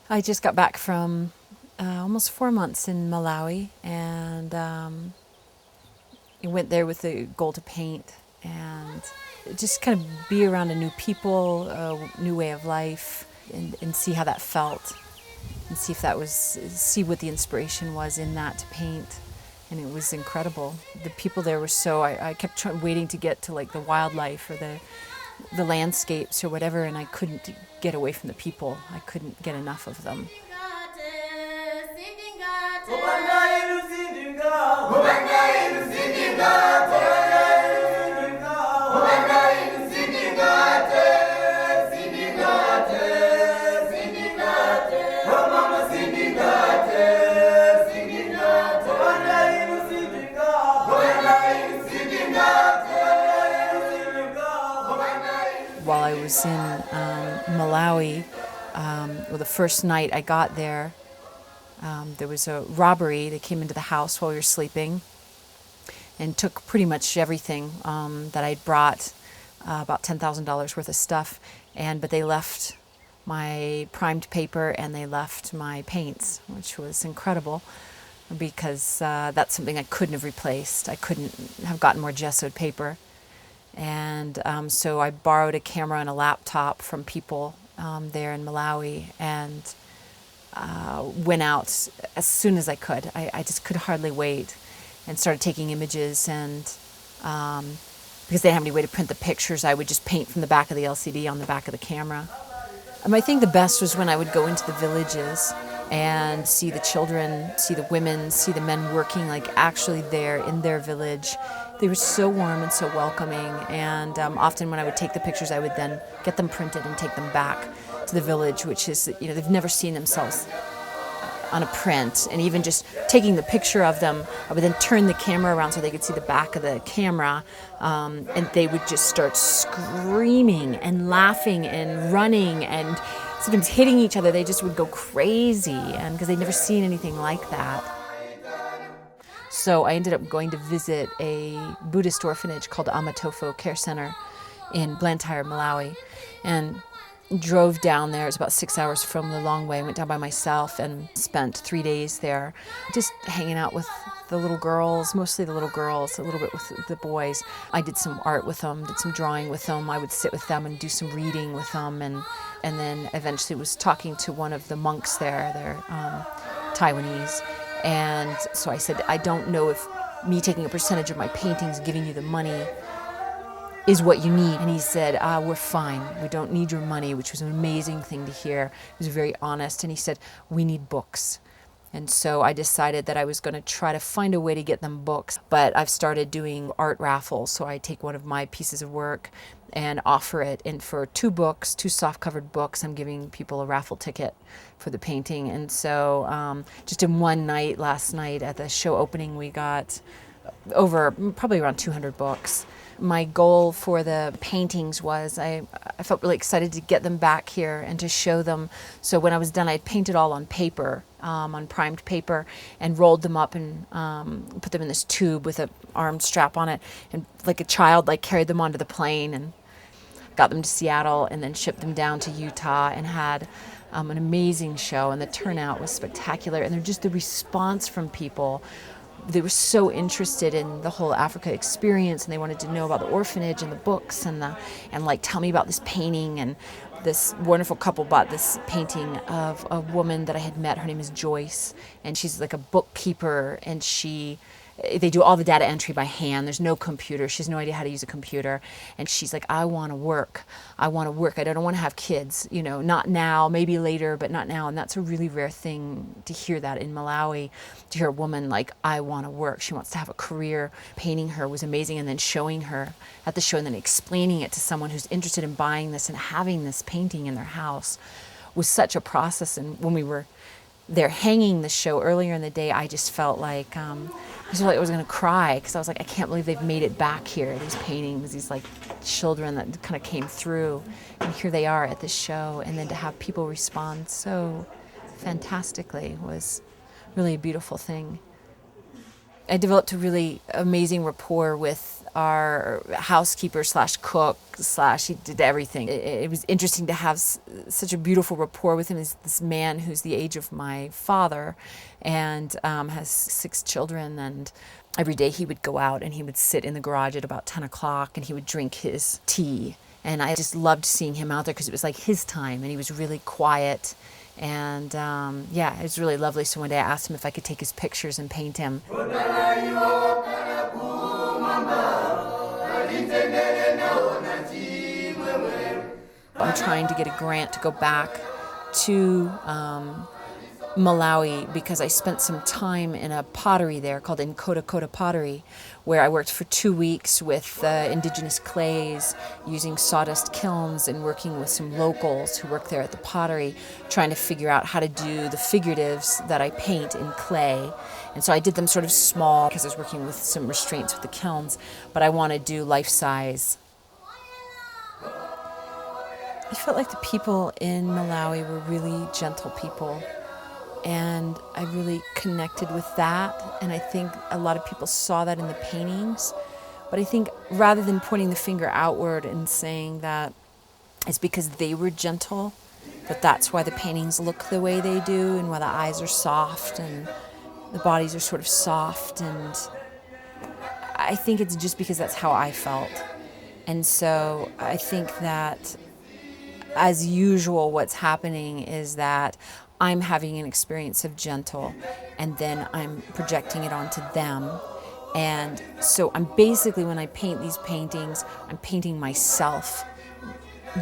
I just got back from almost 4 months in Malawi, and I went there with the goal to paint and just kind of be around a new people, a new way of life, and see how that felt, and see what the inspiration was in that to paint. And it was incredible. The people there were I kept waiting to get to like the wildlife or the landscapes or whatever, and I couldn't get away from the people. I couldn't get enough of them. While I was in Malawi, the first night I got there, there was a robbery. They came into the house while we were sleeping and took pretty much everything that I'd brought, about $10,000 worth of stuff, but they left my primed paper and they left my paints, which was incredible because that's something I couldn't have replaced. I couldn't have gotten more gessoed paper. And so I borrowed a camera and a laptop from people there in Malawi and went out as soon as I could. I just could hardly wait and started taking images. And because they didn't have any way to print the pictures, I would just paint from the back of the LCD on the back of the camera. I think the best was when I would go into the villages and see the children, see the women, see the men working like actually there in their village. They were so warm and so welcoming, and often when I would take the pictures, I would then get them printed and take them back to the village, which is, they've never seen themselves on a print. And even just taking the picture of them, I would then turn the camera around so they could see the back of the camera, and they would just start screaming and laughing and running and sometimes hitting each other. They just would go crazy, and because they'd never seen anything like that. So I ended up going to visit a Buddhist orphanage called Amatofo Care Center in Blantyre, Malawi, and drove down there. It was about 6 hours from Lilongwe. I went down by myself and spent 3 days there, just hanging out with the little girls, mostly the little girls, a little bit with the boys. I did some art with them, did some drawing with them. I would sit with them and do some reading with them, and then eventually was talking to one of the monks there. They're Taiwanese. And so I said, I don't know if me taking a percentage of my paintings, giving you the money, is what you need. And he said, we're fine. We don't need your money, which was an amazing thing to hear. He was very honest. And he said, we need books. And so I decided that I was going to try to find a way to get them books. But I've started doing art raffles. So I take one of my pieces of work and offer it. And for 2 books, 2 soft-covered books, I'm giving people a raffle ticket for the painting. And so just in one night, last night at the show opening, we got over probably around 200 books. My goal for the paintings was I felt really excited to get them back here and to show them. So when I was done, I'd painted all on paper, on primed paper, and rolled them up and put them in this tube with an arm strap on it. And like a child, carried them onto the plane and got them to Seattle and then shipped them down to Utah and had an amazing show. And the turnout was spectacular. And just the response from people. They were so interested in the whole Africa experience, and they wanted to know about the orphanage and the books and tell me about this painting. And this wonderful couple bought this painting of a woman that I had met. Her name is Joyce, and she's like a bookkeeper, and they do all the data entry by hand. There's no computer. She has no idea how to use a computer. And she's like, I want to work. I don't want to have kids, not now, maybe later, but not now. And that's a really rare thing to hear that in Malawi, to hear a woman like, I want to work. She wants to have a career. Painting her was amazing. And then showing her at the show and then explaining it to someone who's interested in buying this and having this painting in their house was such a process. And when we were there hanging the show earlier in the day, I just felt like I just felt like I was going to cry, because I was like, I can't believe they've made it back here. These paintings, these children that kind of came through, and here they are at this show, and then to have people respond so fantastically was really a beautiful thing. I developed a really amazing rapport with our housekeeper slash cook slash, he did everything. It was interesting to have such a beautiful rapport with him. He's this man who's the age of my father and has 6 children, and every day he would go out and he would sit in the garage at about 10 o'clock and he would drink his tea. And I just loved seeing him out there because it was like his time and he was really quiet. And yeah, it was really lovely. So one day I asked him if I could take his pictures and paint him. I'm trying to get a grant to go back to Malawi because I spent some time in a pottery there called Nkota Pottery, where I worked for 2 weeks with indigenous clays, using sawdust kilns and working with some locals who work there at the pottery, trying to figure out how to do the figuratives that I paint in clay. And so I did them sort of small because I was working with some restraints with the kilns, but I want to do life-size. I felt like the people in Malawi were really gentle people. And I really connected with that. And I think a lot of people saw that in the paintings. But I think rather than pointing the finger outward and saying that it's because they were gentle, that that's why the paintings look the way they do and why the eyes are soft and the bodies are sort of soft. And I think it's just because that's how I felt. And so I think that as usual, what's happening is that I'm having an experience of gentle, and then I'm projecting it onto them. And so I'm basically, when I paint these paintings, I'm painting myself,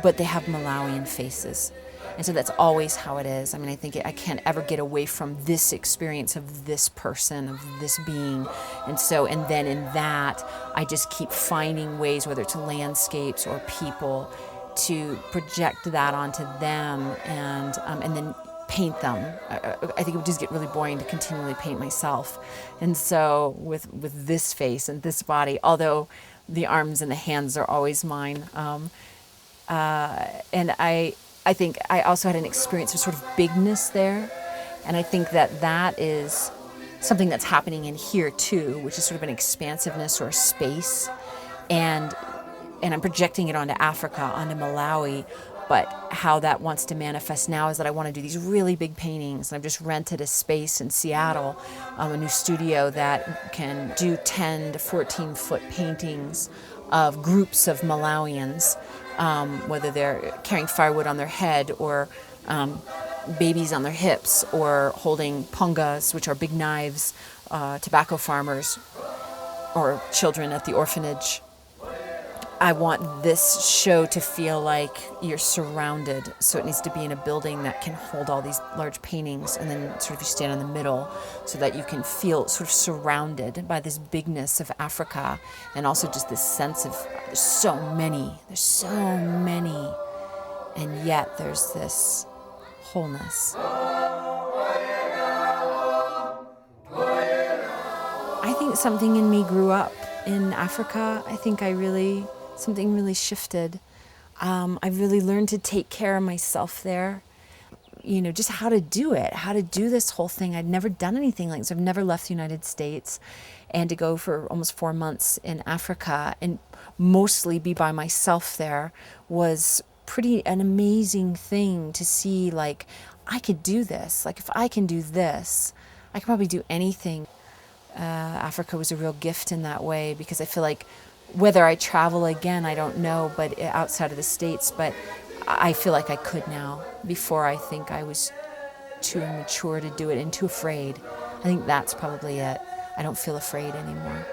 but they have Malawian faces. And so that's always how it is. I mean, I think I can't ever get away from this experience of this person, of this being. And then in that, I just keep finding ways, whether it's landscapes or people, to project that onto them and then paint them. I think it would just get really boring to continually paint myself. And so with this face and this body, although the arms and the hands are always mine, and I think I also had an experience of sort of bigness there. And I think that is something that's happening in here too, which is sort of an expansiveness or space. And I'm projecting it onto Africa, onto Malawi, but how that wants to manifest now is that I want to do these really big paintings. And I've just rented a space in Seattle, a new studio that can do 10 to 14 foot paintings of groups of Malawians, whether they're carrying firewood on their head or babies on their hips or holding pungas, which are big knives, tobacco farmers, or children at the orphanage. I want this show to feel like you're surrounded, so it needs to be in a building that can hold all these large paintings, and then sort of you stand in the middle so that you can feel sort of surrounded by this bigness of Africa, and also just this sense of there's so many, and yet there's this wholeness. I think something in me grew up in Africa. I think something really shifted. I really learned to take care of myself there. Just how to do it, how to do this whole thing. I'd never done anything like this. I've never left the United States, and to go for almost 4 months in Africa and mostly be by myself there was an amazing thing to see. Like, I could do this. Like, if I can do this, I can probably do anything. Africa was a real gift in that way, because I feel like whether I travel again, I don't know, but outside of the States, but I feel like I could now. Before, I think I was too immature to do it and too afraid. I think that's probably it. I don't feel afraid anymore.